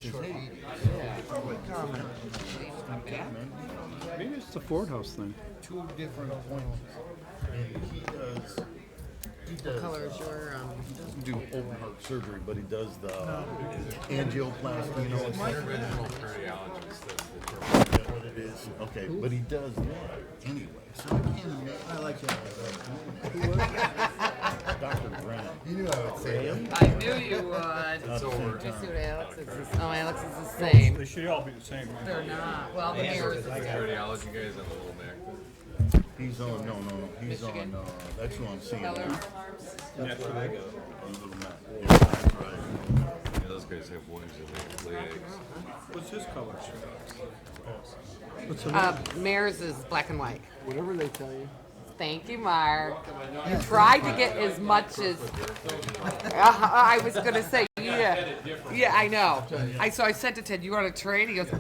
Public comment. Maybe it's the Ford House thing. Two different appointments. And he does What color is your, he doesn't do open heart surgery, but he does the angioplasty, you know, it's like Original cardiologist that that what it is. Okay, but he does that anyway. So I can't imagine. I like that. Dr. Grant. You knew I would say him. I knew you would. It's Let over. me see what Alex is. Oh, Alex is the same. They should all be the same. They're not. Well, the mirrors is cardiology guys on the little Mac. He's on, no. He's Michigan? on, that's who I'm seeing. color. That's where they go. On Little Mac. That's right. Yeah, those guys have wings and they lay eggs. What's his color? Mares is black and white. Whatever they tell you. Thank you, Mark. You tried to get as much as I was gonna say. Yeah, I know. So I said to Ted, "You want to trade?" He goes, Well,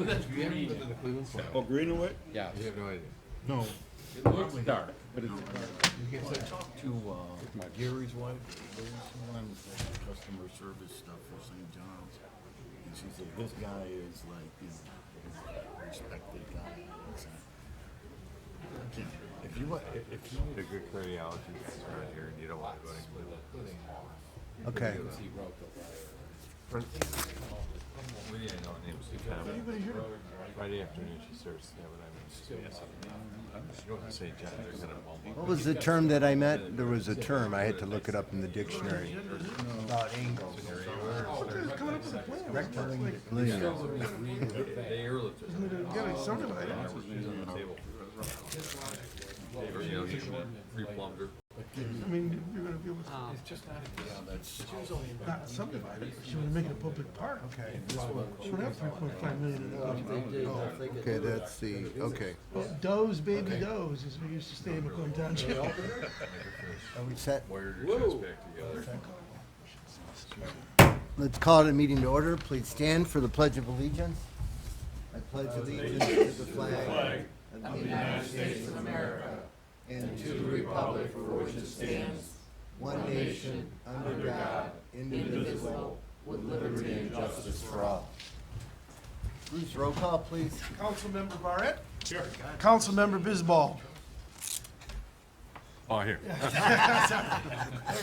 that's green. The Cleveland Flag. Oh, Greenaway? Yeah, you have no idea. No. It looks dark, but it's I talked to Gary's wife. There's someone that customer service stuff for St. John's. And she said, this guy is like, you know, a respected guy. If you need a good cardiology guys around here, and you don't want to go to Cleveland. Okay. We didn't know her name. Friday afternoon she starts having she goes to St. John's. They're kind of bummed. What was the term that I met? There was a term. I had to look it up in the dictionary. About angles. Rectilinear. They airlifted her. She's on the table. You know, he replumbed her. I mean, you're gonna be able to, not subdivide it, but you wanna make it a public park. Okay. You don't have 3.5 million in it. Okay, that's the, okay. Doe's baby Doe's, as we used to stay in Macomb Township. Are we set? Wired her chest back together. Let's call it a meeting to order. Please stand for the Pledge of Allegiance. I pledge allegiance to the flag of the United States of America and to the republic for which it stands, one nation, under God, indivisible, with liberty and justice for all. Bruce, roll call, please. Councilmember Barrett? Sure. Councilmember Bisbal? Oh, here. There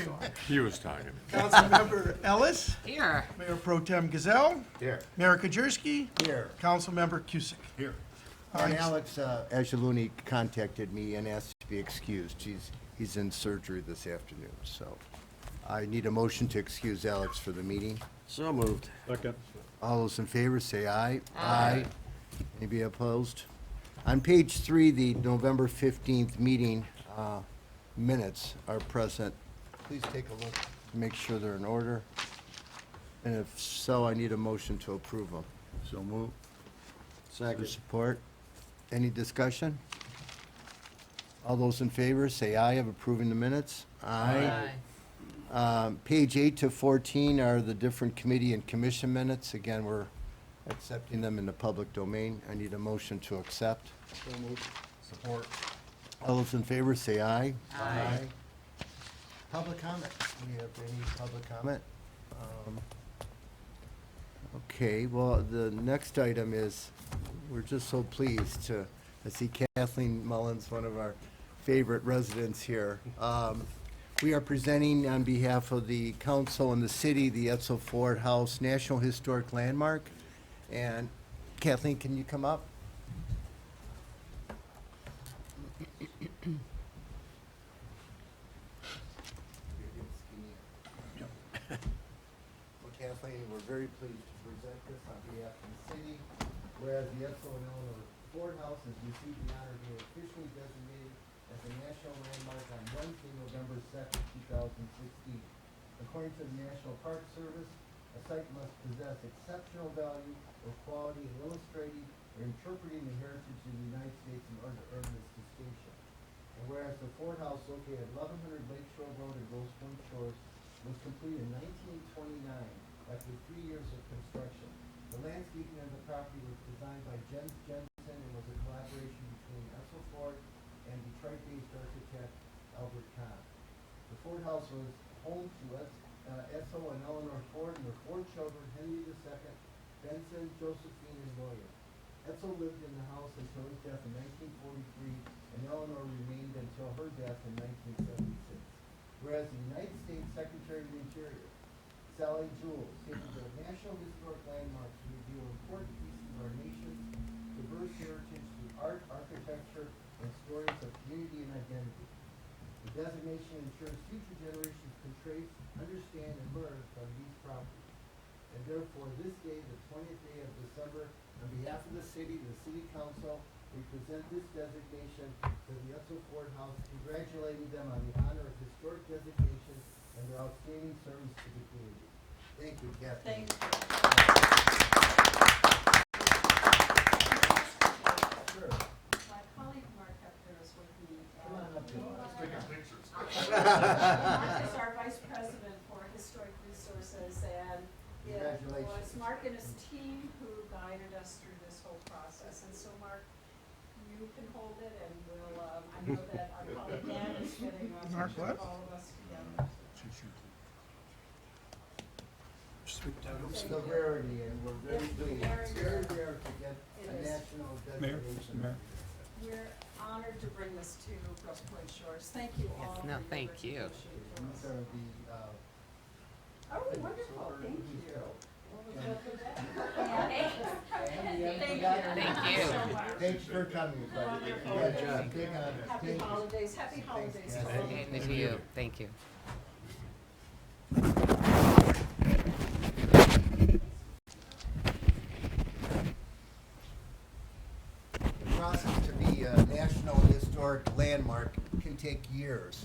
you are. He was talking. Councilmember Ellis? here. Mayor Pro Tem Gazelle? Here. Mayor Kaczynski? Here. Councilmember Cusick? Here. And Alex Angeloni contacted me and asked to be excused. He's in surgery this afternoon, so I need a motion to excuse Alex for the meeting. So moved. Second. All those in favor say aye. Aye. Anybody opposed? On page 3, the November 15th meeting minutes are present. Please take a look to make sure they're in order. And if so, I need a motion to approve them. So move. For support. Any discussion? All those in favor say aye of approving the minutes. Aye. Page 8 to 14 are the different committee and commission minutes. Again, we're accepting them in the public domain. I need a motion to accept. Support. All those in favor say aye. Aye. Public comment. Do we have any public comment? Okay, well, the next item is, we're just so pleased to, I see Kathleen Mullins, one of our favorite residents here. We are presenting on behalf of the council and the city, the Etzel Ford House National Historic Landmark. And Kathleen, can you come up? Well, Kathleen, we're very pleased to present this on behalf of the city, whereas the Etzel and Eleanor Ford House has received the honor of being officially designated as a national landmark on Wednesday, November 2nd, 2016. According to the National Park Service, a site must possess exceptional value or quality in illustrating or interpreting the heritage of the United States in order to earn this distinction. And whereas the Ford House located at 1100 Lakeshore Road in Grosse Pointe Shores was completed in 1929 after 3 years of construction. The landscaping of the property was designed by Jens Jensen and was a collaboration between Etzel Ford and Detroit-based architect Albert Kahn. The Ford House was home to Edsel and Eleanor Ford, and their 4 children, Henry II, Benson, Josephine, and William. Edsel lived in the house until his death in 1943, and Eleanor remained until her death in 1976. Whereas the United States Secretary of the Interior, Sally Jewell, stated that National Historic Landmarks reveal important pieces of our nation's diverse heritage through art, architecture, and stories of community and identity. The designation ensures future generations can trace, understand, and learn from these properties. And therefore, this day, the 20th day of December, on behalf of the city, the city council, we present this designation to the Edsel Ford House, congratulating them on the honor of historic designation and their outstanding service to the community. Thank you, Kathleen. Thank you. Sure. My colleague Mark Hepner is with me. Come on up here. Mark is our vice president for historic resources, and it was Congratulations. Mark and his team who guided us through this whole process. And so, Mark, you can hold it, and we'll. I know that our colleague Dan is getting a Mark picture of what? all of us together. It's a rarity, and we're very pleased. Very It's very rare. rare to get It a is. national Mayor, designation. Mayor. We're honored to bring this to Grosse Pointe Shores. Thank you all. no, for your thank you. recognition for us. These are the, Oh, wonderful, thank you. And Thank you. thanks for coming, buddy. Good job. Take on. Happy Thank you. holidays, happy holidays. Thanks, to all of you. And to you, thank you. The process to be a national historic landmark can take years.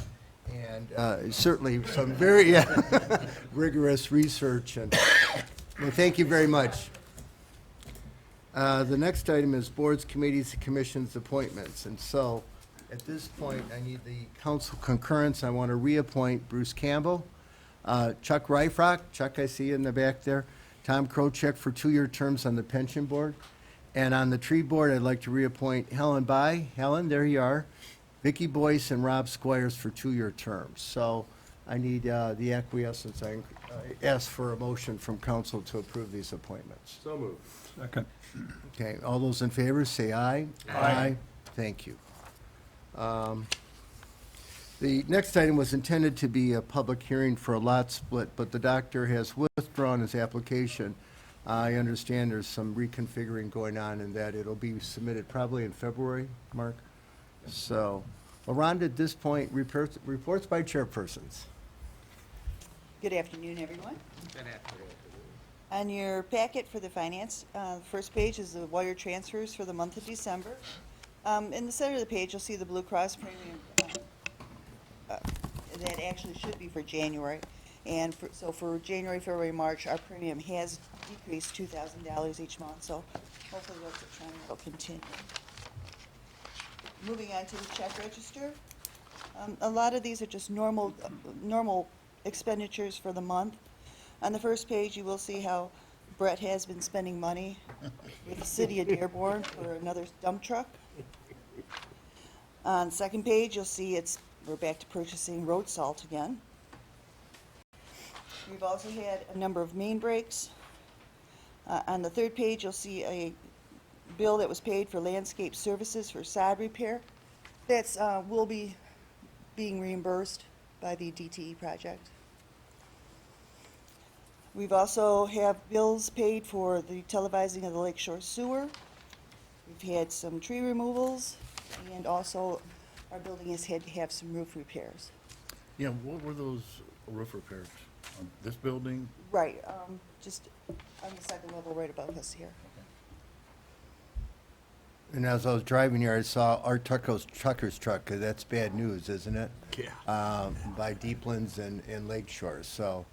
And certainly some very rigorous research. And well, thank you very much. The next item is boards, committees, and commissions appointments. And so at this point, I need the council concurrence. I want to reappoint Bruce Campbell, Chuck Reifrock. Chuck, I see you in the back there. Tom Krochek for 2-year terms on the pension board. And on the tree board, I'd like to reappoint Helen By. Helen, there you are. Vicky Boyce and Rob Squires for 2-year terms. So I need the acquiescence. I ask for a motion from council to approve these appointments. So moved. Second. Okay, all those in favor, say aye. Aye. Thank you. The next item was intended to be a public hearing for a lot split, but the doctor has withdrawn his application. I understand there's some reconfiguring going on and that it'll be submitted probably in February, Mark? So, Rhonda, at this point, reports by chairpersons. Good afternoon, everyone. Good afternoon. On your packet for the finance, first page is the wire transfers for the month of December. In the center of the page, you'll see the Blue Cross premium. That actually should be for January. And so for January, February, March, our premium has decreased $2,000 each month, so hopefully that's a trend that will continue. Moving on to the check register. A lot of these are just normal expenditures for the month. On the first page, you will see how Brett has been spending money with the city of Dearborn for another dump truck. On the second page, you'll see we're back to purchasing road salt again. We've also had a number of main breaks. On the third page, you'll see a bill that was paid for landscape services for sod repair. That's will be being reimbursed by the DTE project. We've also have bills paid for the televising of the Lakeshore Sewer. We've had some tree removals, and also our building has had to have some roof repairs. Yeah, what were those roof repairs on this building? Right, just on the second level right above us here. And as I was driving here, I saw Art Tucker's trucker's truck. That's bad news, isn't it? Yeah. By Deeplands and Lake Shore. So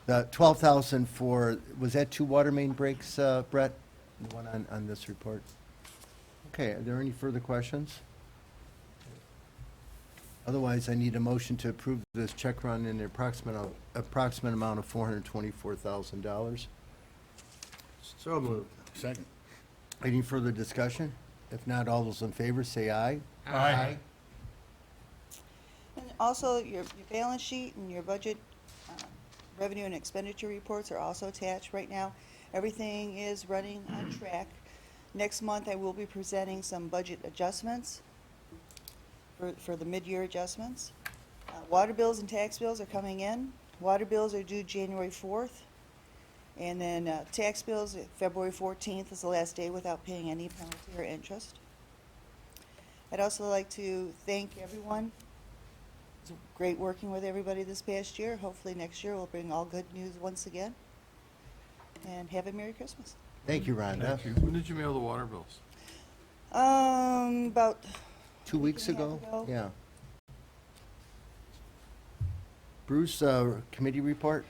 the 12,000 for, was that 2 water main breaks, Brett? The one on this report? Okay, are there any further questions? Otherwise, I need a motion to approve this check run in the approximate amount of $424,000. So moved. Second. Any further discussion? If not, all those in favor say aye. Aye. And also, your balance sheet and your budget revenue and expenditure reports are also attached right now. Everything is running on track. Next month, I will be presenting some budget adjustments for the mid-year adjustments. Water bills and tax bills are coming in. Water bills are due January 4th. And then tax bills, February 14th is the last day without paying any penalty or interest. I'd also like to thank everyone. It's great working with everybody this past year. Hopefully next year we'll bring all good news once again. And have a Merry Christmas. Thank you, Rhonda. When did you mail the water bills? About 2 weeks Week and a ago? half ago. Yeah. Bruce, committee report?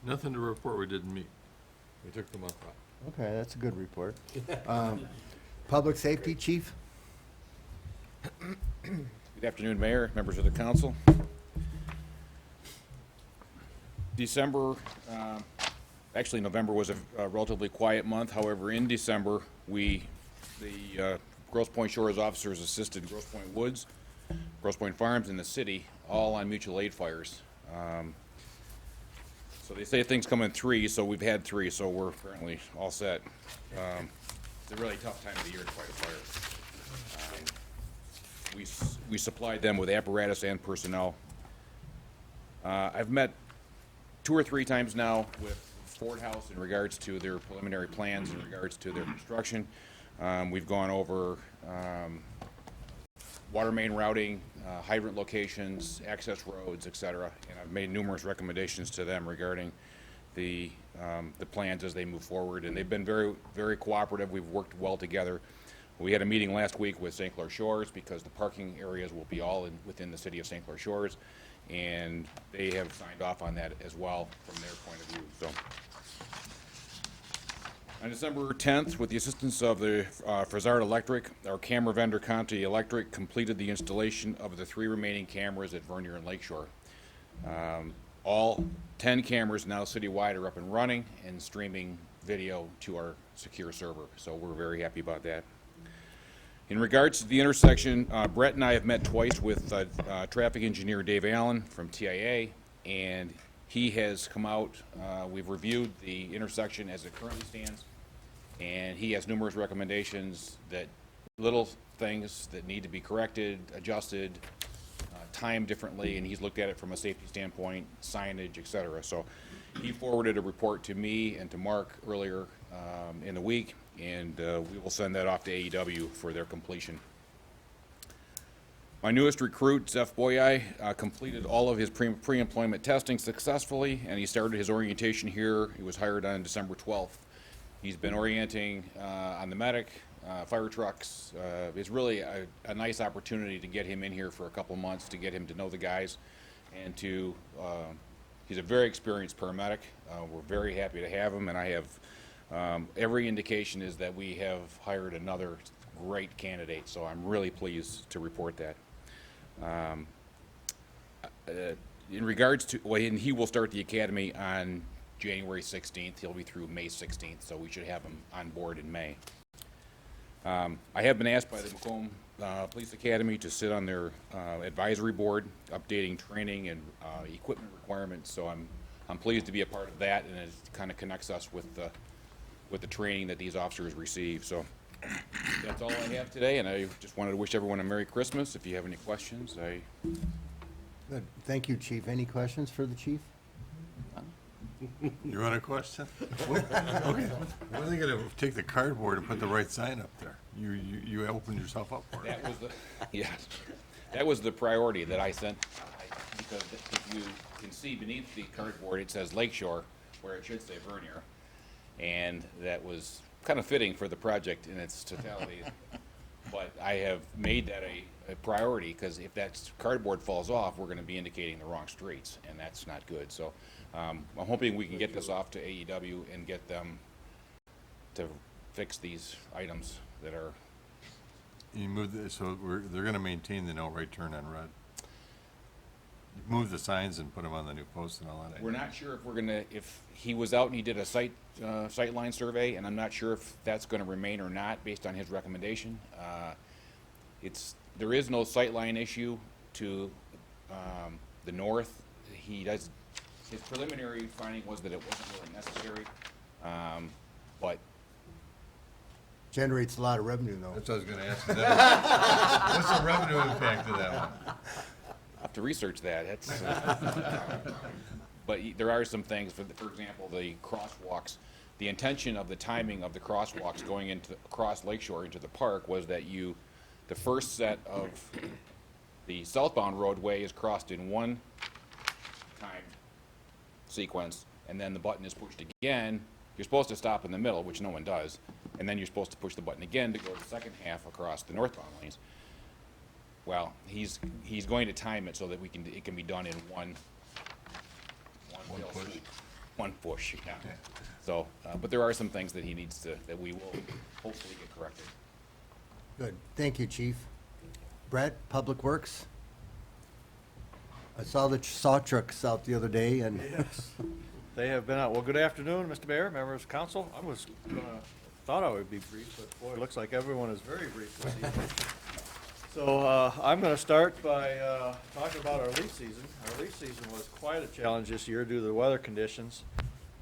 Nothing to report, we didn't meet. We took the month off. Okay, that's a good report. Public safety chief? Good afternoon, Mayor, members of the council. December, actually November was a relatively quiet month. However, in December, the Grosse Pointe Shores officers assisted Grosse Pointe Woods, Grosse Pointe Farms, and the city, all on mutual aid fires. So they say things come in threes, so we've had three, so we're apparently all set. It's a really tough time of the year to fight a fire. We supplied them with apparatus and personnel. I've met 2 or 3 times now with Ford House in regards to their preliminary plans in regards to their construction. We've gone over water main routing, hydrant locations, access roads, et cetera, and I've made numerous recommendations to them regarding the plans as they move forward, and they've been very, very cooperative. We've worked well together. We had a meeting last week with St. Clair Shores because the parking areas will be all within the city of St. Clair Shores, and they have signed off on that as well from their point of view. So, on December 10th, with the assistance of the Frazard Electric, our camera vendor Conti Electric completed the installation of the 3 remaining cameras at Vernier and Lakeshore. All 10 cameras now citywide are up and running and streaming video to our secure server, so we're very happy about that. In regards to the intersection, Brett and I have met twice with traffic engineer Dave Allen from TIA, and he has come out. We've reviewed the intersection as it currently stands, and he has numerous recommendations that little things that need to be corrected, adjusted, timed differently, and he's looked at it from a safety standpoint, signage, et cetera. So he forwarded a report to me and to Mark earlier in the week, and we will send that off to AEW for their completion. My newest recruit, Zeph Boyai, completed all of his pre-employment testing successfully, and he started his orientation here. He was hired on December 12th. He's been orienting on the medic, fire trucks. It's really a nice opportunity to get him in here for a couple months, to get him to know the guys, and to, he's a very experienced paramedic. We're very happy to have him, and I have, every indication is that we have hired another great candidate, so I'm really pleased to report that. In regards to, well, and he will start the academy on January 16th. He'll be through May 16th, so we should have him on board in May. I have been asked by the Macomb Police Academy to sit on their advisory board, updating training and equipment requirements, so I'm pleased to be a part of that, and it kind of connects us with the training that these officers receive. So that's all I have today, and I just wanted to wish everyone a Merry Christmas. If you have any questions, Good. Thank you, chief. Any questions for the chief? You want a question? Okay. When are they gonna take the cardboard and put the right sign up there? You opened yourself up for it. that was the, yes, that was the priority that I sent, because if you can see beneath the cardboard, it says Lakeshore, where it should say Vernier, and that was kind of fitting for the project in its totality. But I have made that a priority, because if that cardboard falls off, we're going to be indicating the wrong streets, and that's not good. So I'm hoping we can get this off to AEW and get them to fix these items that are. You moved so they're gonna maintain the no right turn on red. Move the signs and put them on the new posts and all that. We're not sure if we're gonna, if he was out and he did a sight line survey, and I'm not sure if that's gonna remain or not based on his recommendation. There is no sight line issue to the north. He does his preliminary finding was that it wasn't really necessary, but Generates a lot of revenue, though. That's what I was gonna ask. What's the revenue impact of that one? I'll have to research that. That's, but there are some things, for example, the crosswalks. The intention of the timing of the crosswalks going across Lakeshore into the park was that the first set of the southbound roadway is crossed in one time sequence, and then the button is pushed again. You're supposed to stop in the middle, which no one does, and then you're supposed to push the button again to go to the second half across the northbound lanes. Well, he's going to time it so that it can be done in one push. One push, yeah. So, but there are some things that that we will hopefully get corrected. Good. Thank you, Chief. Brett, Public Works? I saw the saw trucks out the other day, and Yes, they have been out. Well, good afternoon, Mr. Mayor, members of council. Thought I would be brief, but boy, it looks like everyone is very brief this evening. So I'm going to start by talking about our leaf season. Our leaf season was quite a challenge this year due to the weather conditions.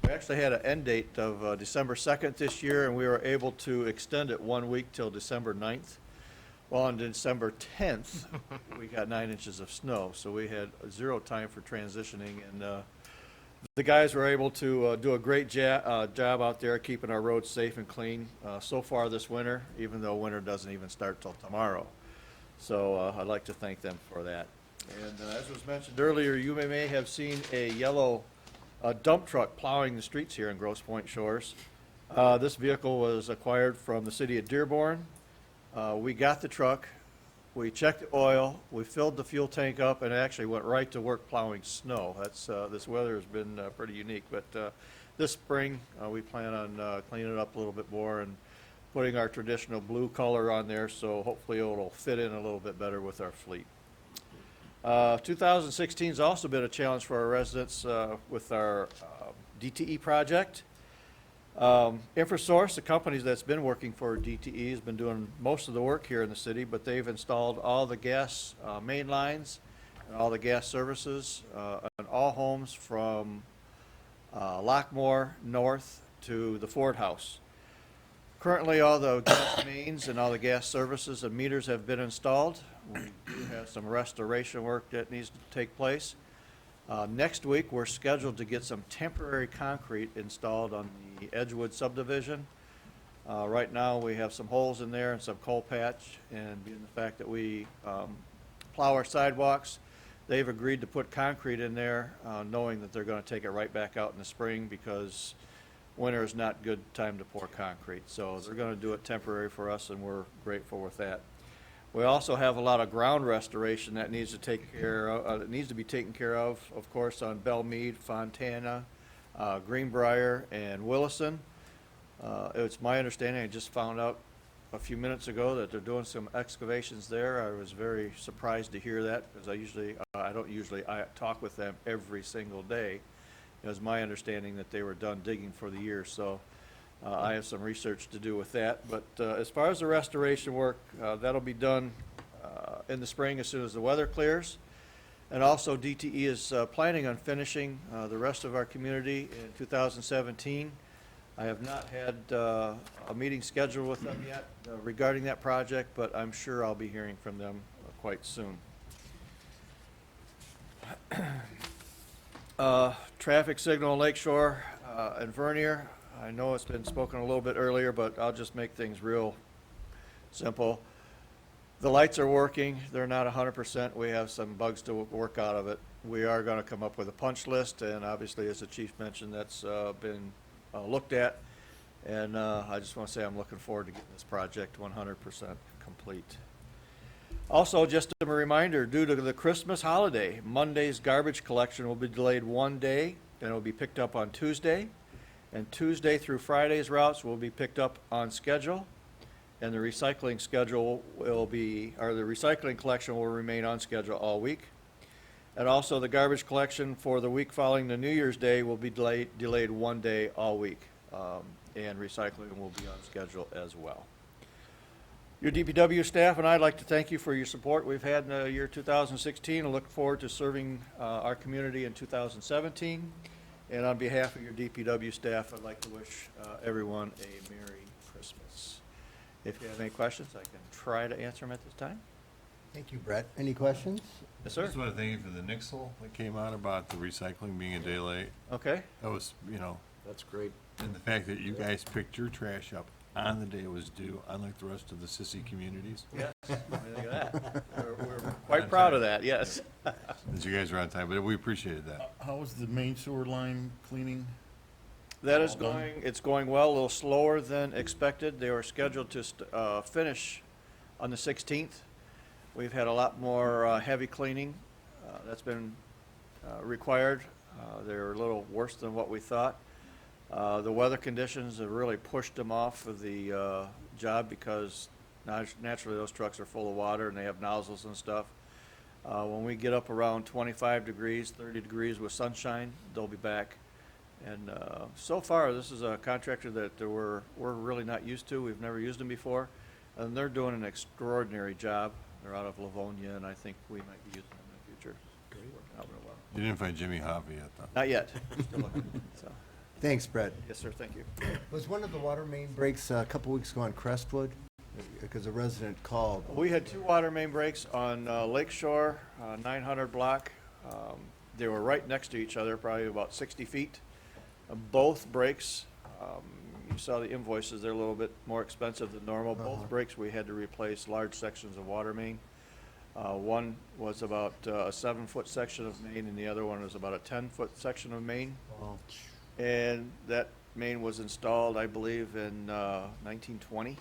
We actually had an end date of December 2nd this year, and we were able to extend it 1 week till December 9th. Well, on December 10th, we got 9 inches of snow, so we had zero time for transitioning, and the guys were able to do a great job out there keeping our roads safe and clean so far this winter, even though winter doesn't even start till tomorrow. So I'd like to thank them for that. And as was mentioned earlier, you may have seen a yellow dump truck plowing the streets here in Grosse Pointe Shores. This vehicle was acquired from the city of Dearborn. We got the truck, we checked the oil, we filled the fuel tank up, and it actually went right to work plowing snow. This weather has been pretty unique, but this spring we plan on cleaning it up a little bit more and putting our traditional blue color on there, so hopefully it'll fit in a little bit better with our fleet. 2016 has also been a challenge for our residents with our DTE project. InfraSource, the company that's been working for DTE, has been doing most of the work here in the city, but they've installed all the gas main lines and all the gas services in all homes from Lockmore north to the Ford House. Currently, all the gas mains and all the gas services and meters have been installed. We do have some restoration work that needs to take place. Next week, we're scheduled to get some temporary concrete installed on the Edgewood subdivision. Right now, we have some holes in there and some coal patch, and being the fact that we plow our sidewalks, they've agreed to put concrete in there, knowing that they're going to take it right back out in the spring because winter is not a good time to pour concrete. So they're going to do it temporary for us, and we're grateful with that. We also have a lot of ground restoration that needs to be taken care of course, on Bellmead, Fontana, Greenbrier, and Willison. It's my understanding, I just found out a few minutes ago that they're doing some excavations there. I was very surprised to hear that because I don't usually talk with them every single day. It was my understanding that they were done digging for the year, so I have some research to do with that. But as far as the restoration work, that'll be done in the spring as soon as the weather clears. And also DTE is planning on finishing the rest of our community in 2017. I have not had a meeting scheduled with them yet regarding that project, but I'm sure I'll be hearing from them quite soon. Traffic signal in Lakeshore and Vernier. I know it's been spoken a little bit earlier, but I'll just make things real simple. The lights are working. They're not 100%. We have some bugs to work out of it. We are going to come up with a punch list, and obviously, as the chief mentioned, that's been looked at. And I just want to say I'm looking forward to getting this project 100% complete. Also, just a reminder, due to the Christmas holiday, Monday's garbage collection will be delayed 1 day, and it will be picked up on Tuesday. And Tuesday through Friday's routes will be picked up on schedule. And the recycling collection will remain on schedule all week. And also the garbage collection for the week following the New Year's Day will be delayed 1 day all week. And recycling will be on schedule as well. Your DPW staff and I'd like to thank you for your support we've had in the year 2016 and look forward to serving our community in 2017. And on behalf of your DPW staff, I'd like to wish everyone a Merry Christmas. If you have any questions, I can try to answer them at this time. Thank you, Brett. Any questions? Yes, sir. Just want to thank you for the nixle that came out about the recycling being a day late. Okay. That was, you know, That's great. and the fact that you guys picked your trash up on the day it was due, unlike the rest of the sissy communities. Yes. What do you think of that? We're quite proud of that, yes. That you guys were on time, but we appreciated that. How was the main sewer line cleaning? That is All done? it's going well, a little slower than expected. They were scheduled to finish on the 16th. We've had a lot more heavy cleaning that's been required. They're a little worse than what we thought. The weather conditions have really pushed them off of the job because naturally those trucks are full of water and they have nozzles and stuff. When we get up around 25 degrees, 30 degrees with sunshine, they'll be back. And so far, this is a contractor that we're really not used to. We've never used them before. And they're doing an extraordinary job. They're out of Livonia, and I think we might be using them in the future. Great. Working out real well. You didn't find Jimmy Hoffa yet, though. Not yet. Still looking. So, Thanks, Brett. yes, sir. Thank you. Was one of the water main breaks a couple weeks ago on Crestwood? Because a resident called. We had 2 water main breaks on Lake Shore, 900 block. They were right next to each other, probably about 60 feet. Both breaks, you saw the invoices, they're a little bit more expensive than normal. Both breaks, we had to replace large sections of water main. One was about a 7-foot section of main, and the other one was about a 10-foot section of main. Wow. And that main was installed, I believe, in 1920.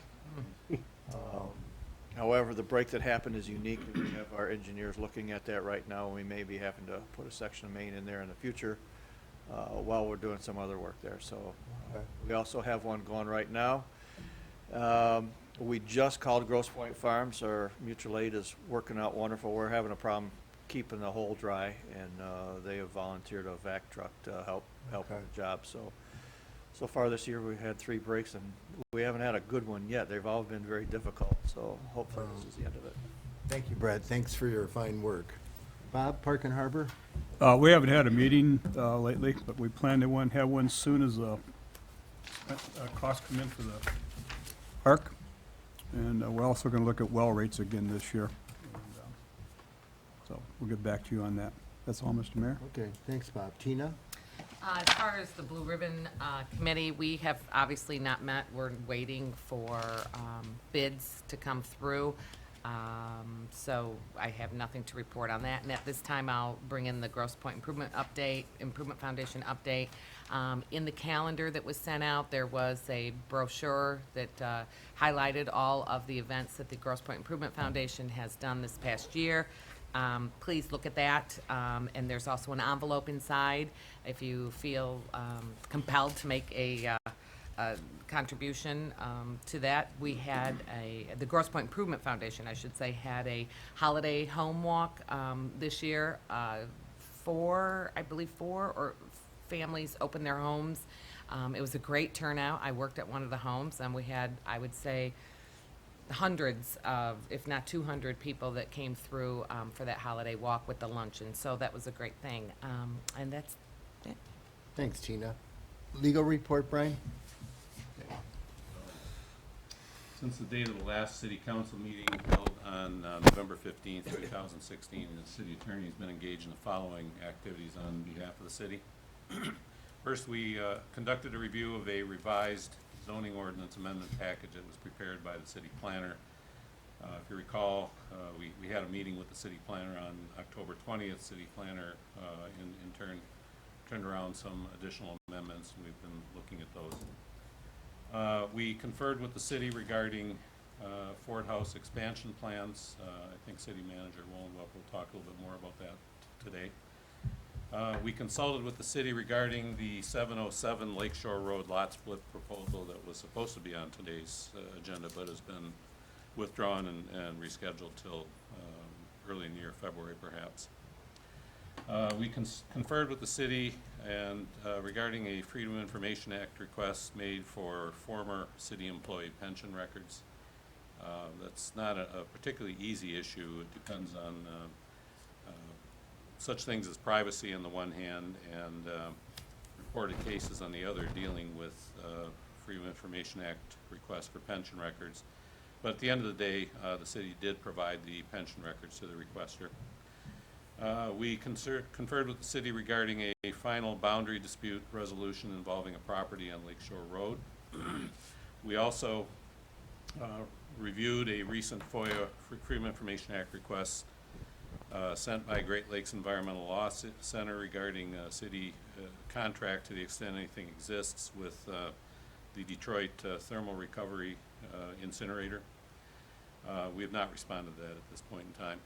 However, the break that happened is unique, and we have our engineers looking at that right now, and we may be having to put a section of main in there in the future while we're doing some other work there. So we also have one going right now. We just called Grosse Pointe Farms. Our mutual aid is working out wonderful. We're having a problem keeping the hole dry, and they have volunteered a vac truck to help with the job. So far this year, we've had 3 breaks, and we haven't had a good one yet. They've all been very difficult, so hopefully this is the end of it. Thank you, Brett. Thanks for your fine work. Bob, Park and Harbor? We haven't had a meeting lately, but we plan to have one soon as costs come in for the park. And we're also going to look at well rates again this year. And, so we'll get back to you on that. That's all, Mr. Mayor. Okay, thanks, Bob. Tina? As far as the Blue Ribbon Committee, we have obviously not met. We're waiting for bids to come through. So I have nothing to report on that. And at this time, I'll bring in the Grosse Pointe Improvement Foundation update. In the calendar that was sent out, there was a brochure that highlighted all of the events that the Grosse Pointe Improvement Foundation has done this past year. Please look at that. And there's also an envelope inside if you feel compelled to make a contribution to that. We had the Grosse Pointe Improvement Foundation, I should say, had a holiday home walk this year. I believe four families opened their homes. It was a great turnout. I worked at one of the homes, and we had, I would say, hundreds of, if not 200 people that came through for that holiday walk with the luncheon. So that was a great thing. And that's it. Thanks, Tina. Legal report, Brian? Since the date of the last city council meeting held on November 15th, 2016, the city attorney has been engaged in the following activities on behalf of the city. First, we conducted a review of a revised zoning ordinance amendment package that was prepared by the city planner. If you recall, we had a meeting with the city planner on October 20th. City planner in turn turned around some additional amendments, and we've been looking at those. We conferred with the city regarding Ford House expansion plans. I think City Manager Wolenwep will talk a little bit more about that today. We consulted with the city regarding the 707 Lakeshore Road lot split proposal that was supposed to be on today's agenda, but has been withdrawn and rescheduled till early near February, perhaps. We conferred with the city and regarding a Freedom of Information Act request made for former city employee pension records. That's not a particularly easy issue. It depends on such things as privacy on the one hand and reported cases on the other dealing with Freedom of Information Act requests for pension records. But at the end of the day, the city did provide the pension records to the requester. We conferred with the city regarding a final boundary dispute resolution involving a property on Lake Shore Road. We also reviewed a recent FOIA Freedom of Information Act request sent by Great Lakes Environmental Law Center regarding a city contract to the extent anything exists with the Detroit Thermal Recovery incinerator. We have not responded to that at this point in time.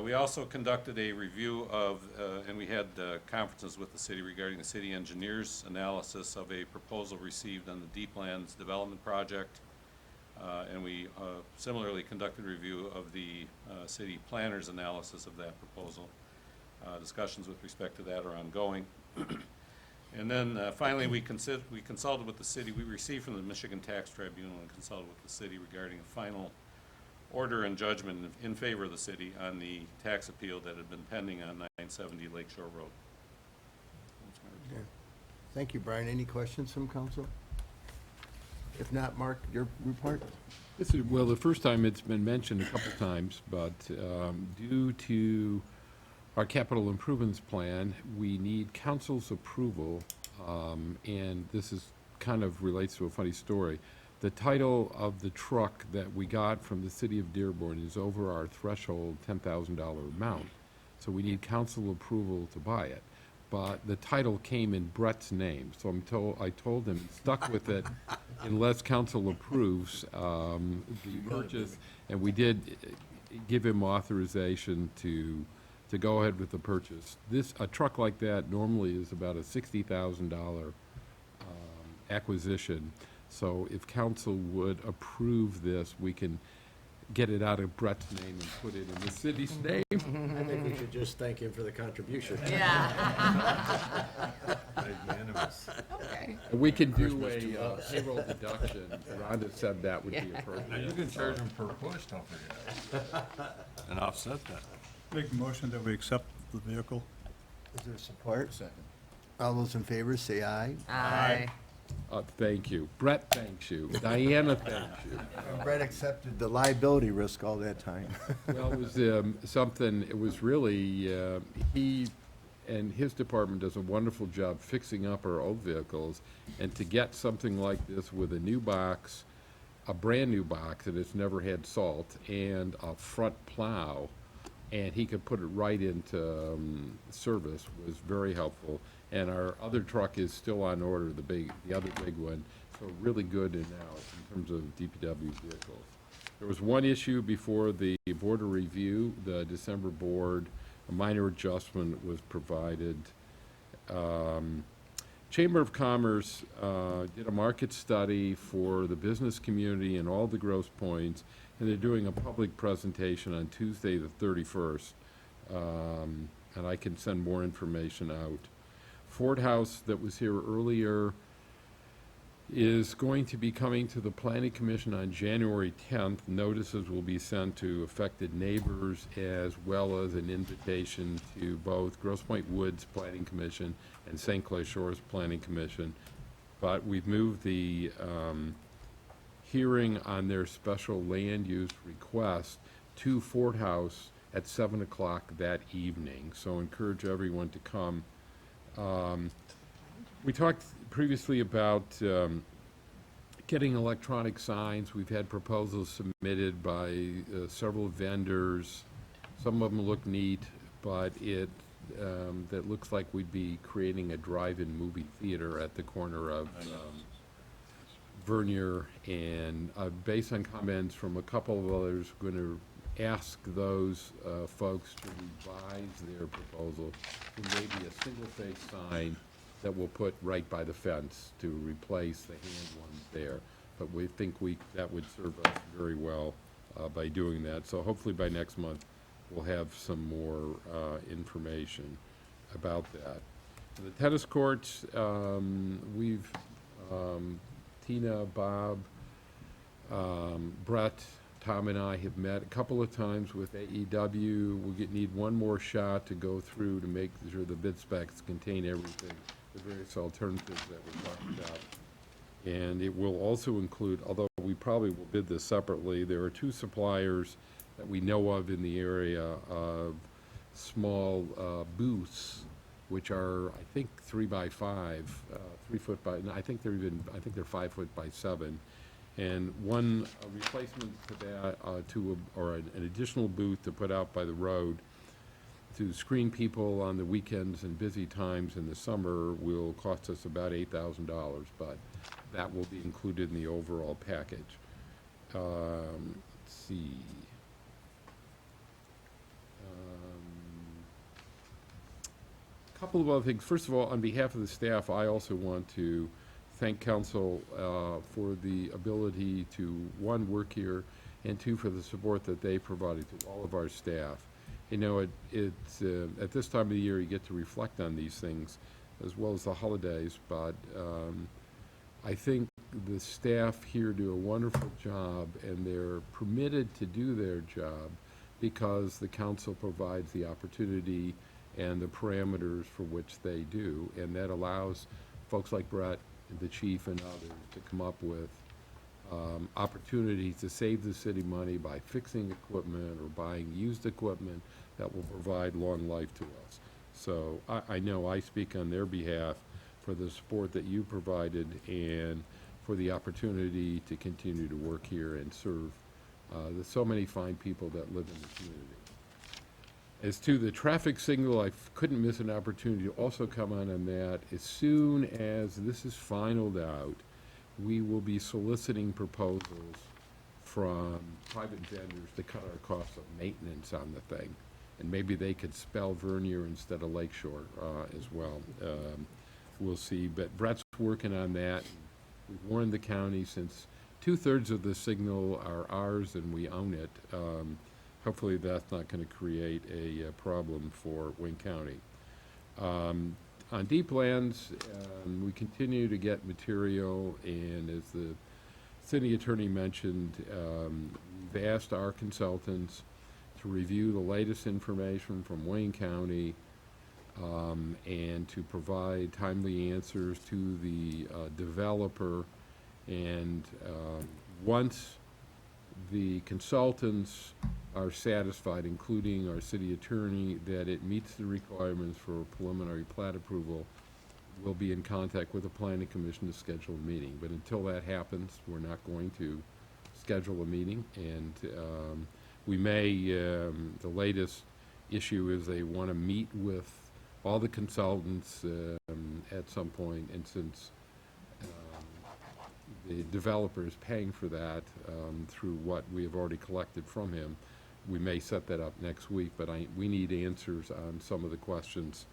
We also conducted a review of, and we had conferences with the city regarding the city engineer's analysis of a proposal received on the Deep Lands Development Project. And we similarly conducted a review of the city planner's analysis of that proposal. Discussions with respect to that are ongoing. And then finally, we consulted with the city. We received from the Michigan Tax Tribunal and consulted with the city regarding a final order and judgment in favor of the city on the tax appeal that had been pending on 970 Lake Shore Road. Okay. Thank you, Brian. Any questions from council? If not, Mark, your report? This is, well, the first time it's been mentioned a couple times, but due to our capital improvements plan, we need council's approval, and this is kind of relates to a funny story. The title of the truck that we got from the city of Dearborn is over our threshold $10,000 amount, so we need council approval to buy it. But the title came in Brett's name, so I told him, stuck with it unless council approves the purchase, and we did give him authorization to go ahead with the purchase. A truck like that normally is about a $60,000 acquisition, so if council would approve this, we can get it out of Brett's name and put it in the city's name. I think we should just thank him for the contribution. Yeah. Magnanimous. Okay. We can do a payroll deduction. Rhonda said that would be You appropriate. can charge them per push, don't forget. And offset that. Make a motion that we accept the vehicle. Is there support? Second. All those in favor, say aye. Aye. Thank you. Brett thanks you. Diana thanks you. Brett accepted the liability risk all that time. Well, it was it was really, he and his department does a wonderful job fixing up our old vehicles, and to get something like this with a new box, a brand-new box that it's never had salt, and a front plow, and he could put it right into service, was very helpful. And our other truck is still on order, the other big one, so really good in now in terms of DPW vehicles. There was one issue before the board of review, the December board, a minor adjustment was provided. Chamber of Commerce did a market study for the business community and all the Grosse Points, and they're doing a public presentation on Tuesday the 31st, and I can send more information out. Ford House that was here earlier is going to be coming to the Planning Commission on January 10th. Notices will be sent to affected neighbors as well as an invitation to both Grosse Pointe Woods Planning Commission and St. Clair Shores Planning Commission. But we've moved the hearing on their special land use request to Ford House at 7 o'clock that evening. So encourage everyone to come. We talked previously about getting electronic signs. We've had proposals submitted by several vendors. Some of them look neat, but that looks like we'd be creating a drive-in movie theater at the corner of Vernier, and based on comments from a couple of others, going to ask those folks to revise their proposal to maybe a single-face sign that we'll put right by the fence to replace the hand ones there. But we think that would serve us very well by doing that. So hopefully by next month, we'll have some more information about that. The tennis courts, Tina, Bob, Brett, Tom and I have met a couple of times with AEW. Need one more shot to go through to make sure the bid specs contain everything, the various alternatives that we talked about. And it will also include, although we probably will bid this separately, there are 2 suppliers that we know of in the area of small booths, which are, I think, 3 by 5, 3 foot by, no, I think they're 5 foot by 7. And one replacement to that, or an additional booth to put out by the road to screen people on the weekends and busy times in the summer will cost us about $8,000, but that will be included in the overall package. Let's see. Couple of other things. First of all, on behalf of the staff, I also want to thank council for the ability to, 1, work here, and 2, for the support that they provided to all of our staff. You know, it's at this time of the year you get to reflect on these things as well as the holidays, but I think the staff here do a wonderful job, and they're permitted to do their job because the council provides the opportunity and the parameters for which they do, and that allows folks like Brett, the chief, and others to come up with opportunities to save the city money by fixing equipment or buying used equipment that will provide long life to us. So I know I speak on their behalf for the support that you provided and for the opportunity to continue to work here and serve the so many fine people that live in the community. As to the traffic signal, I couldn't miss an opportunity to also comment on that. As soon as this is finalized out, we will be soliciting proposals from private vendors to cut our costs of maintenance on the thing. And maybe they could spell Vernier instead of Lakeshore as well. We'll see, but Brett's working on that. We've warned the county since 2/3 of the signal are ours and we own it. Hopefully that's not going to create a problem for Wayne County. On deep lands, we continue to get material, and as the city attorney mentioned, we've asked our consultants to review the latest information from Wayne County and to provide timely answers to the developer. And once the consultants are satisfied, including our city attorney, that it meets the requirements for preliminary plat approval, we'll be in contact with the planning commission to schedule a meeting. But until that happens, we're not going to schedule a meeting. And we may, the latest issue is they want to meet with all the consultants at some point, and since the developer is paying for that through what we have already collected from him, we may set that up next week, but we need answers on some of the questions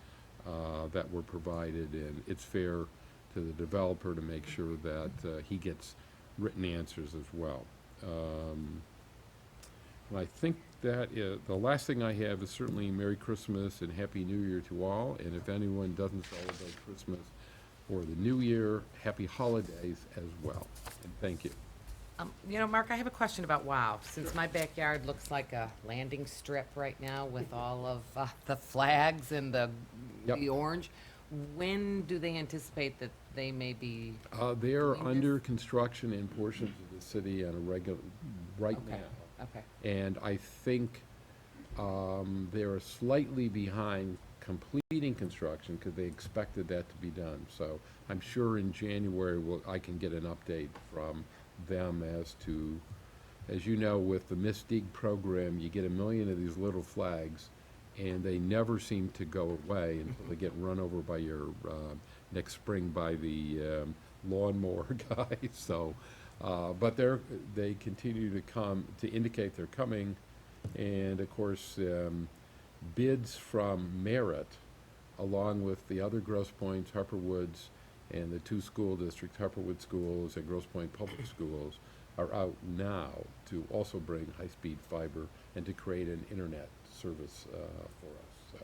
that were provided, and it's fair to the developer to make sure that he gets written answers as well. And I think that the last thing I have is certainly Merry Christmas and Happy New Year to all, and if anyone doesn't celebrate Christmas or the New Year, Happy Holidays as well, and thank you. You know, Mark, I have a question about WOW. Since my backyard looks like a landing strip right now with all of the flags and the orange, when do they anticipate that they may be? They're under construction in portions of the city on a regular, right now. Okay. And I think they're slightly behind completing construction because they expected that to be done. So I'm sure in January I can get an update from them as to, as you know, with the Mystique program, you get 1 million of these little flags, and they never seem to go away until they get run over by your next spring by the lawnmower guys. So, but they continue to come to indicate they're coming, and of course, bids from Merit, along with the other Grosse Pointes, Harper Woods, and the 2 school districts, Harperwood Schools and Grosse Pointe Public Schools, are out now to also bring high-speed fiber and to create an internet service for us. So.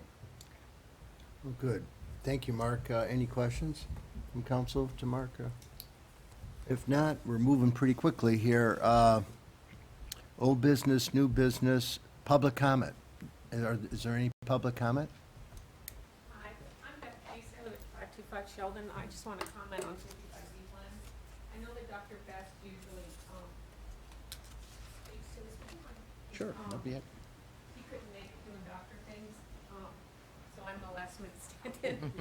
Well, good. Thank you, Mark. Any questions from council to Mark? If not, we're moving pretty quickly here. Old business, new business, public comment. Is there any public comment? Hi, I'm Beth Case, I live at 525 Sheldon. I just want to comment on 55Z plans. I know that Dr. Best usually speaks to this, but Sure, that'd be it. he couldn't make it doing doctor things, so I'm the last minute stand-in.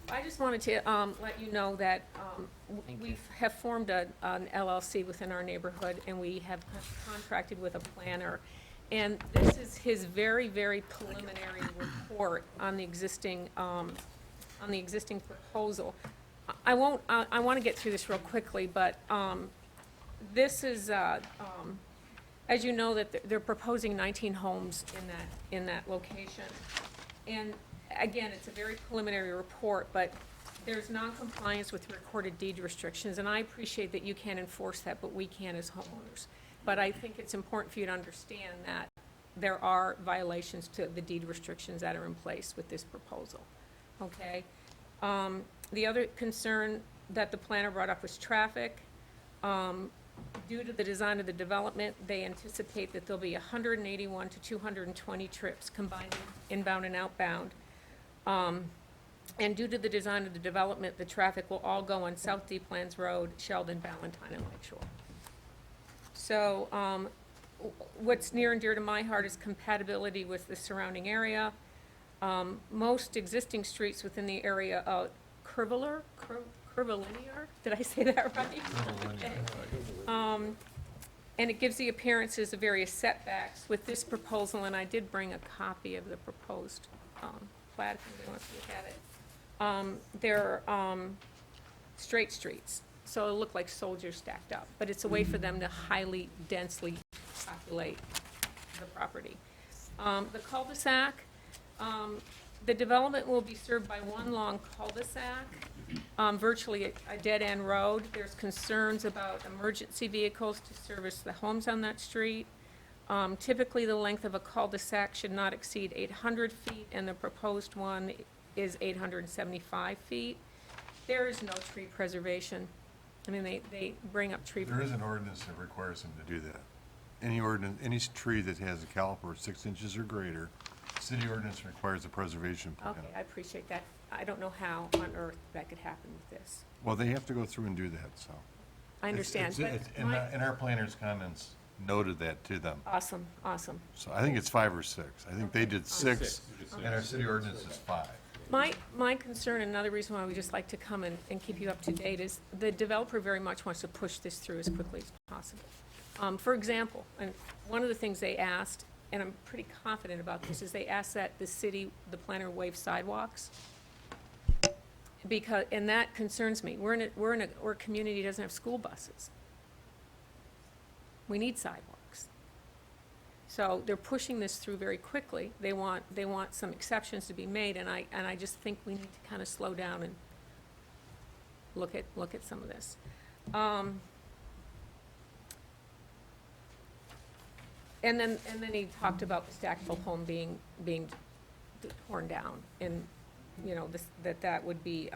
I just wanted to let you know that we have formed an LLC within our neighborhood, and we have contracted with a planner. And this is his very, very preliminary report on the existing proposal. I want to get through this real quickly, but this is, as you know, that they're proposing 19 homes in that location. And again, it's a very preliminary report, but there's non-compliance with recorded deed restrictions, and I appreciate that you can't enforce that, but we can as homeowners. But I think it's important for you to understand that there are violations to the deed restrictions that are in place with this proposal, okay? The other concern that the planner brought up was traffic. Due to the design of the development, they anticipate that there'll be 181 to 220 trips combining inbound and outbound. And due to the design of the development, the traffic will all go on South Deep Lands Road, Sheldon, Ballantyne, and Lakeshore. So, what's near and dear to my heart is compatibility with the surrounding area. Most existing streets within the area, curvilinear, did I say that right? And it gives the appearances of various setbacks with this proposal, and I did bring a copy of the proposed plat if anybody wants to look at it. They're straight streets, so it'll look like soldiers stacked up, but it's a way for them to highly densely populate the property. The cul-de-sac, the development will be served by one long cul-de-sac, virtually a dead-end road. There's concerns about emergency vehicles to service the homes on that street. Typically, the length of a cul-de-sac should not exceed 800 feet, and the proposed one is 875 feet. There is no tree preservation. I mean, they bring up tree. There is an ordinance that requires them to do that. Any tree that has a caliper of 6 inches or greater, city ordinance requires a preservation plan. Okay, I appreciate that. I don't know how on earth that could happen with this. Well, they have to go through and do that, so. I understand, but And our planner's comments noted that to them. awesome, awesome. So I think it's 5 or 6. I think they did 6, and our city ordinance is 5. My concern, and another reason why we just like to come and keep you up to date, is the developer very much wants to push this through as quickly as possible. For example, and one of the things they asked, and I'm pretty confident about this, is they asked that the planner waive sidewalks. Because, and that concerns me. We're a community that doesn't have school buses. We need sidewalks. So they're pushing this through very quickly. They want some exceptions to be made, and I just think we need to kind of slow down and look at some of this. And then he talked about the Stackville home being torn down, and you know that would be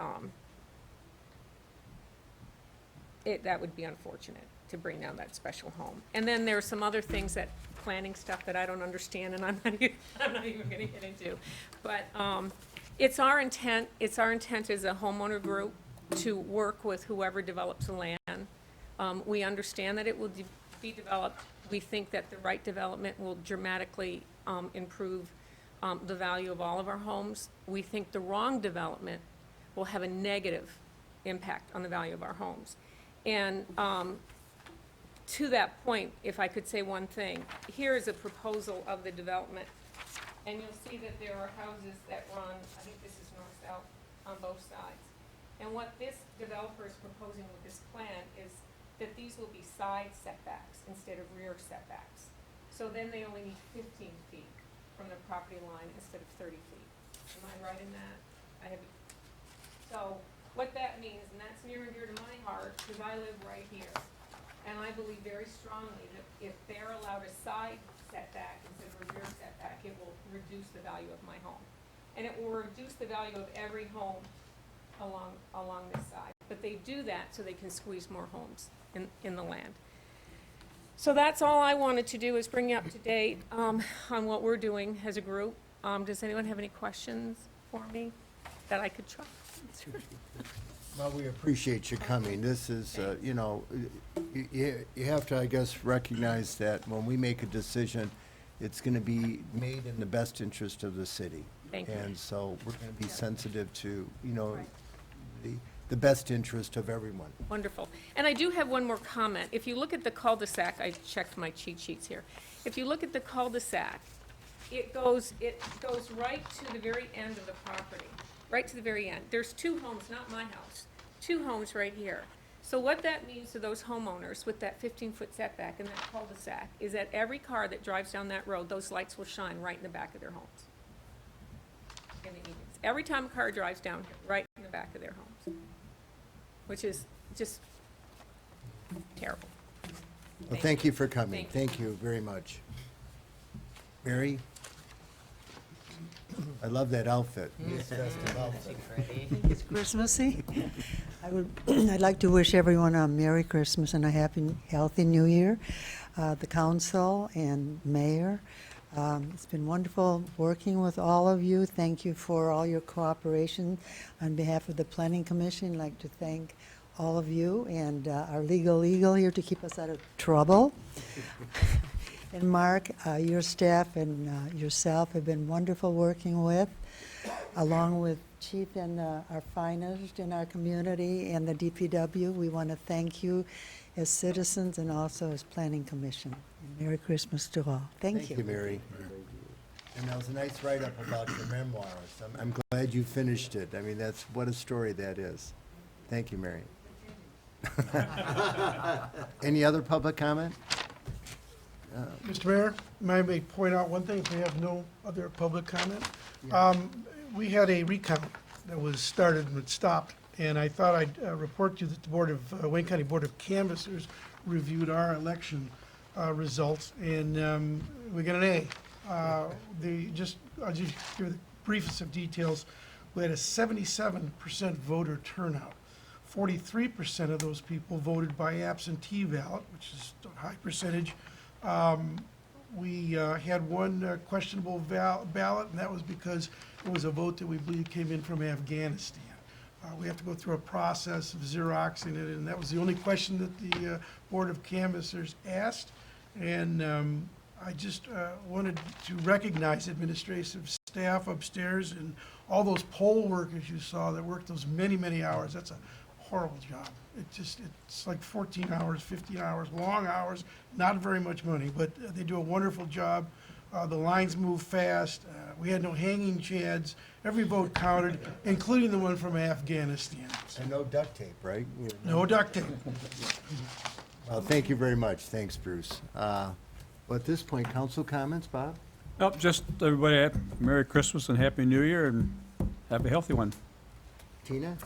that would be unfortunate to bring down that special home. And then there are some other things, that planning stuff that I don't understand, and I'm not even going to get into. But it's our intent as a homeowner group to work with whoever develops the land. We understand that it will be developed. We think that the right development will dramatically improve the value of all of our homes. We think the wrong development will have a negative impact on the value of our homes. And to that point, if I could say one thing, here is a proposal of the development. And you'll see that there are houses that run, I think this is north-south, on both sides. And what this developer is proposing with this plan is that these will be side setbacks instead of rear setbacks. So then they only need 15 feet from the property line instead of 30 feet. Am I right in that? So what that means, and that's near and dear to my heart, because I live right here, and I believe very strongly that if they're allowed a side setback instead of a rear setback, it will reduce the value of my home. And it will reduce the value of every home along this side. But they do that so they can squeeze more homes in the land. So that's all I wanted to do, is bring you up to date on what we're doing as a group. Does anyone have any questions for me that I could try? Well, we appreciate you coming. This is, you know, you have to, I guess, recognize that when we make a decision, it's going to be made in the best interest of the city. Thank you. And so we're going to be sensitive to, you know, the best interest of everyone. Wonderful. And I do have one more comment. If you look at the cul-de-sac, I checked my cheat sheets here. If you look at the cul-de-sac, it goes right to the very end of the property, right to the very end. There's two homes, not my house, two homes right here. So what that means to those homeowners with that 15-foot setback in that cul-de-sac is that every car that drives down that road, those lights will shine right in the back of their homes. In the evenings. Every time a car drives down here, right in the back of their homes, which is just terrible. Well, thank you for coming. Thank Thank you very much. Mary? I love that outfit. It's festive outfit. It's Christmassy. I'd like to wish everyone a Merry Christmas and a happy, healthy New Year. The council and mayor. It's been wonderful working with all of you. Thank you for all your cooperation. On behalf of the Planning Commission, I'd like to thank all of you and our legal eagle here to keep us out of trouble. And Mark, your staff and yourself have been wonderful working with, along with Chief and our finest in our community and the DPW. We want to thank you as citizens and also as Planning Commission. And Merry Christmas to all. Thank you. Thank you, Mary. And that was a nice write-up about your memoirs. I'm glad you finished it. I mean, what a story that is. Thank you, Mary. Any other public comment? Mr. Mayor, may I point out one thing, if we have no other public comment? We had a recount that was started and stopped, and I thought I'd report to you that the Wayne County Board of Canvassers reviewed our election results, and we got an A. I'll just give you the briefest of details. We had a 77% voter turnout. 43% of those people voted by absentee ballot, which is a high percentage. We had one questionable ballot, and that was because it was a vote that we believe came in from Afghanistan. We have to go through a process of Xeroxing it, and that was the only question that the Board of Canvassers asked. And I just wanted to recognize administrative staff upstairs and all those poll workers you saw that worked those many, many hours. That's a horrible job. It's like 14 hours, 15 hours, long hours, not very much money, but they do a wonderful job. The lines move fast. We had no hanging chads. Every vote counted, including the one from Afghanistan. And no duct tape, right? No duct tape. Well, thank you very much. Thanks, Bruce. Well, at this point, council comments, Bob? Nope, just everybody, Merry Christmas and Happy New Year, and have a healthy one. Tina?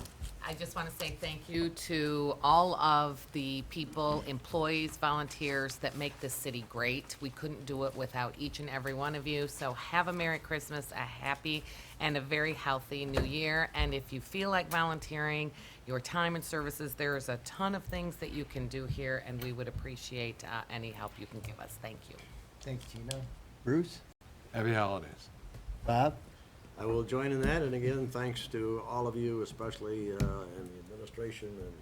I just want to say thank you to all of the people, employees, volunteers that make this city great. We couldn't do it without each and every one of you. So have a Merry Christmas, a happy and a very healthy New Year. And if you feel like volunteering your time and services, there's a ton of things that you can do here, and we would appreciate any help you can give us. Thank you. Thanks, Tina. Bruce? Happy holidays. Bob? I will join in that, and again, thanks to all of you, especially in the administration, and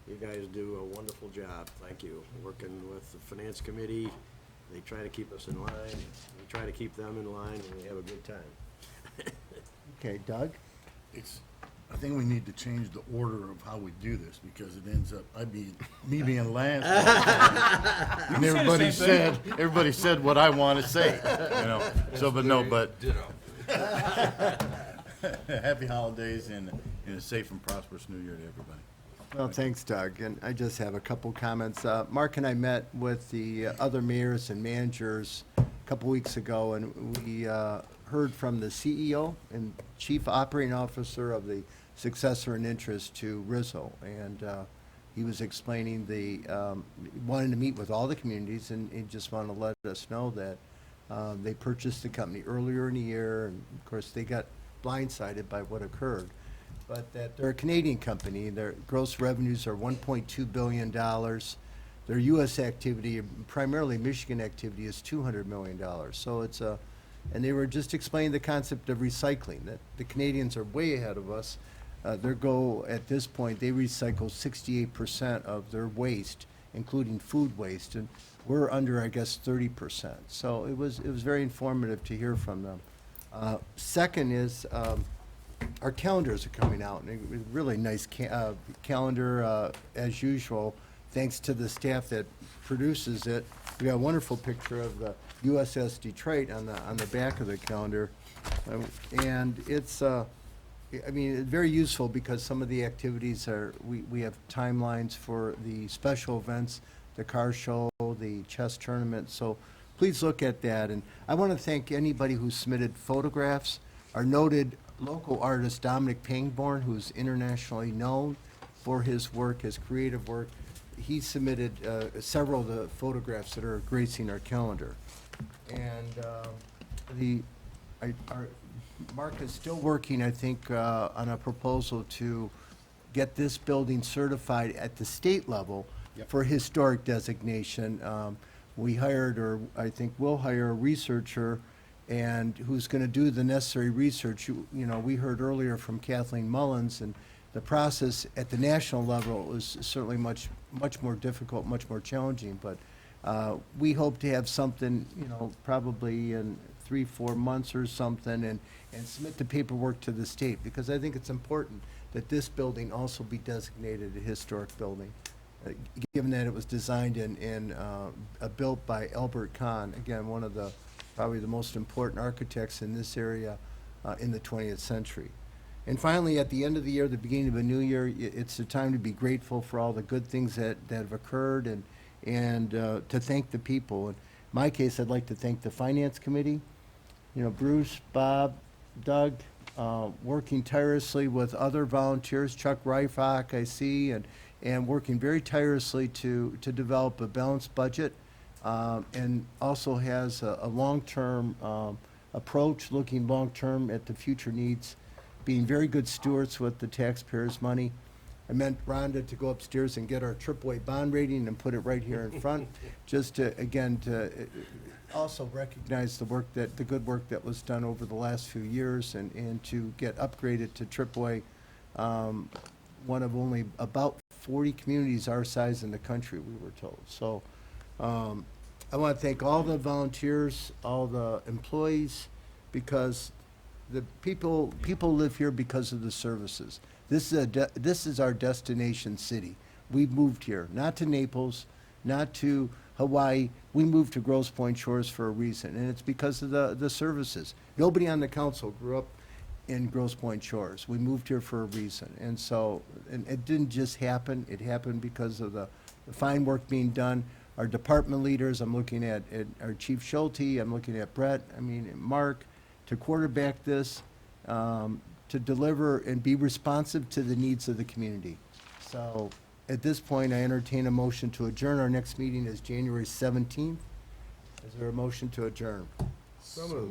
you guys do a wonderful job. Thank you. Working with the Finance Committee, they try to keep us in line, we try to keep them in line, and we have a good time. Okay, Doug? I think we need to change the order of how we do this, because it ends up, me being last. And everybody said what I want to say, you know, so, but no, but. Happy holidays and a safe and prosperous New Year to everybody. Well, thanks, Doug, and I just have a couple comments. Mark and I met with the other mayors and managers a couple weeks ago, and we heard from the CEO and Chief Operating Officer of the successor in interest to Rizzo, and he was explaining wanting to meet with all the communities, and he just wanted to let us know that they purchased the company earlier in the year, and of course, they got blindsided by what occurred. but that they're a Canadian company. Their gross revenues are $1.2 billion. Their U.S. activity, primarily Michigan activity, is $200 million. So it's a, and they were just explaining the concept of recycling, that the Canadians are way ahead of us. Their goal at this point, they recycle 68% of their waste, including food waste, and we're under, I guess, 30%. So it was very informative to hear from them. Second is, our calendars are coming out, and a really nice calendar, as usual, thanks to the staff that produces it. We got a wonderful picture of the USS Detroit on the back of the calendar. And it's, I mean, it's very useful because some of the activities are, we have timelines for the special events, the car show, the chess tournament, so please look at that. And I want to thank anybody who submitted photographs. Our noted local artist Dominic Pangborn, who's internationally known for his work, his creative work, he submitted several of the photographs that are gracing our calendar. And Mark is still working, I think, on a proposal to get this building certified at the state level for historic designation. We hired, or I think will hire, a researcher and who's going to do the necessary research. You know, we heard earlier from Kathleen Mullins, and the process at the national level is certainly much more difficult, much more challenging. But we hope to have something, you know, probably in 3-4 months or something, and submit the paperwork to the state, because I think it's important that this building also be designated a historic building, given that it was designed and built by Albert Kahn, again, one of the probably the most important architects in this area in the 20th century. And finally, at the end of the year, the beginning of a new year, it's a time to be grateful for all the good things that have occurred, and to thank the people. In my case, I'd like to thank the Finance Committee, you know, Bruce, Bob, Doug, working tirelessly with other volunteers, Chuck Reifach, I see, and working very tirelessly to develop a balanced budget, and also has a long-term approach, looking long-term at the future needs, being very good stewards with the taxpayers' money. I meant Rhonda to go upstairs and get our AAA bond rating and put it right here in front, just to, again, to also recognize the good work that was done over the last few years, and to get upgraded to AAA, one of only about 40 communities our size in the country, we were told. So I want to thank all the volunteers, all the employees, because the people live here because of the services. This is our destination city. We moved here, not to Naples, not to Hawaii. We moved to Grosse Pointe Shores for a reason, and it's because of the services. Nobody on the council grew up in Grosse Pointe Shores. We moved here for a reason, and so, and it didn't just happen. It happened because of the fine work being done. Our department leaders, I'm looking at our Chief Schulte, I'm looking at Brett, I mean, Mark, to quarterback this, to deliver and be responsive to the needs of the community. So at this point, I entertain a motion to adjourn. Our next meeting is January 17th. Is there a motion to adjourn? So moved.